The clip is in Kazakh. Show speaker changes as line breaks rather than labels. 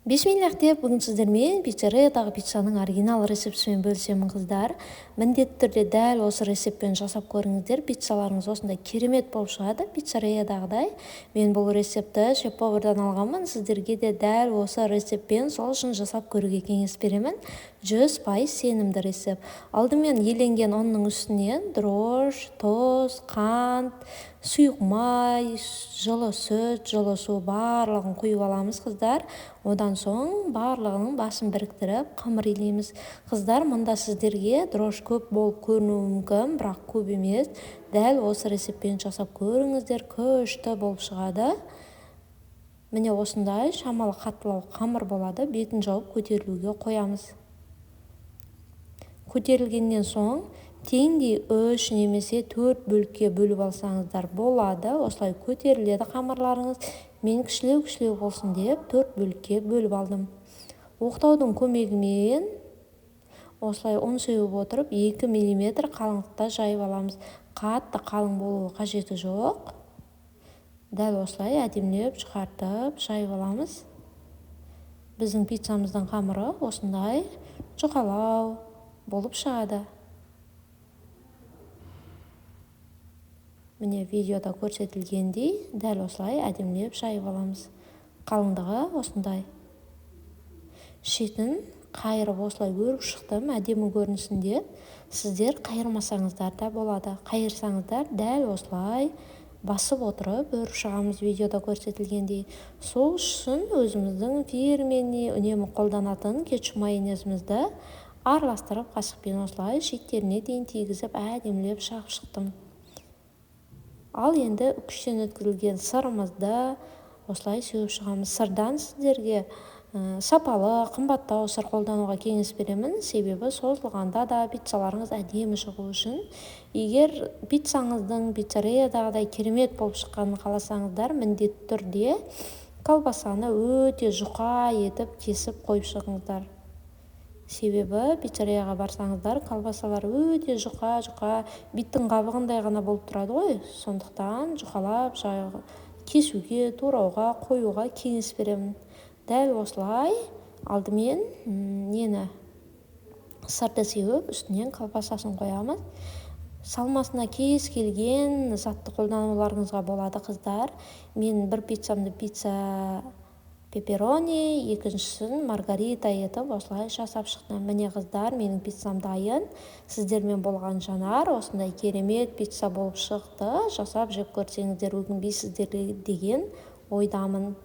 Бишмиллах деп бүгін сіздермен пиццериядағы пиццаның оригинал рецептісімен бөлісемін қыздар. Міндетті түрде дәл осы рецептпен жасап көріңіздер. Пиццаларыңыз осындай керемет болып шығады пиццериядағыдай. Мен бұл рецепті шеф-повардан алғанмын. Сіздерге де дәл осы рецептпен сол үшін жасап көруге кеңес беремін. 100% сенімді рецепт. Алдымен еленген ұнның үстінен дрожж, тоз, қант, сұйық май, жылы сүт, жылы су барлығын құйып аламыз қыздар. Одан соң барлығының басын біріктіріп қамыр илейміз. Қыздар, мұнда сіздерге дрожж көп болып көрінуі мүмкін, бірақ көп емес. Дәл осы рецептпен жасап көріңіздер, күшті болып шығады. Міне осындай шамалы қаттылау қамыр болады. Бетін жауып көтерілуге қоямыз. Көтерілгеннен соң теңдей 3 немесе 4 бөлікке бөліп алсаңыздар болады. Осылай көтеріледі қамырларыңыз. Мен кішілеу болсын деп 4 бөлікке бөліп алдым. Оқтаудың көмегімен осылай ұн сеуіп отырып 2 мм қалыңдықта жайып аламыз. Қатты қалың болуы қажеті жоқ. Дәл осылай әдемілеп шығартып жайып аламыз. Біздің пиццамыздың қамыры осындай жұқалау болып шығады. Міне видеода көрсетілгендей дәл осылай әдемілеп жайып аламыз. Қалыңдығы осындай. Шетін қайырып осылай өріп шықтым әдемі көрінісінде. Сіздер қайырмасаңыздар да болады. Қайырсаңыздар дәл осылай басып отырып өріп шығамыз видеода көрсетілгендей. Сол үшін өзіміздің фирменный үнемі қолданатын кетчуп майонезімізді араластырып қасықпен осылай шеттеріне дейін тигізіп әдемілеп шағып шықтым. Ал енді үкіштен өткізілген сырымызды осылай сеуіп шығамыз. Сырдан сіздерге сапалы, қымбаттау сыр қолдануға кеңес беремін. Себебі созылғанда да пиццаларыңыз әдемі шығу үшін. Егер пиццаңыздың пиццериядағыдай керемет болып шыққанын қаласаңыздар, міндетті түрде колбасаны өте жұқа етіп кесіп қойып шығыңыздар. Себебі пиццерияға барсаңыздар, колбасалар өте жұқа, биттің қабығындай ғана болып тұрады ғой. Сондықтан жұқалап кесуге, турауға, қоюға кеңес беремін. Дәл осылай алдымен сырды сеуіп, үстінен колбасасын қоямыз. Салмасына кез келген затты қолдануларыңызға болады қыздар. Мен бір пиццамды пицца пепперони, екіншісін маргарита етіп осылай жасап шықтым. Міне қыздар, менің пиццам дайын. Сіздермен болған Жанар осындай керемет пицца болып шықты. Жасап жеп көрсеңіздер өкінбейсіздер деген ойдамын.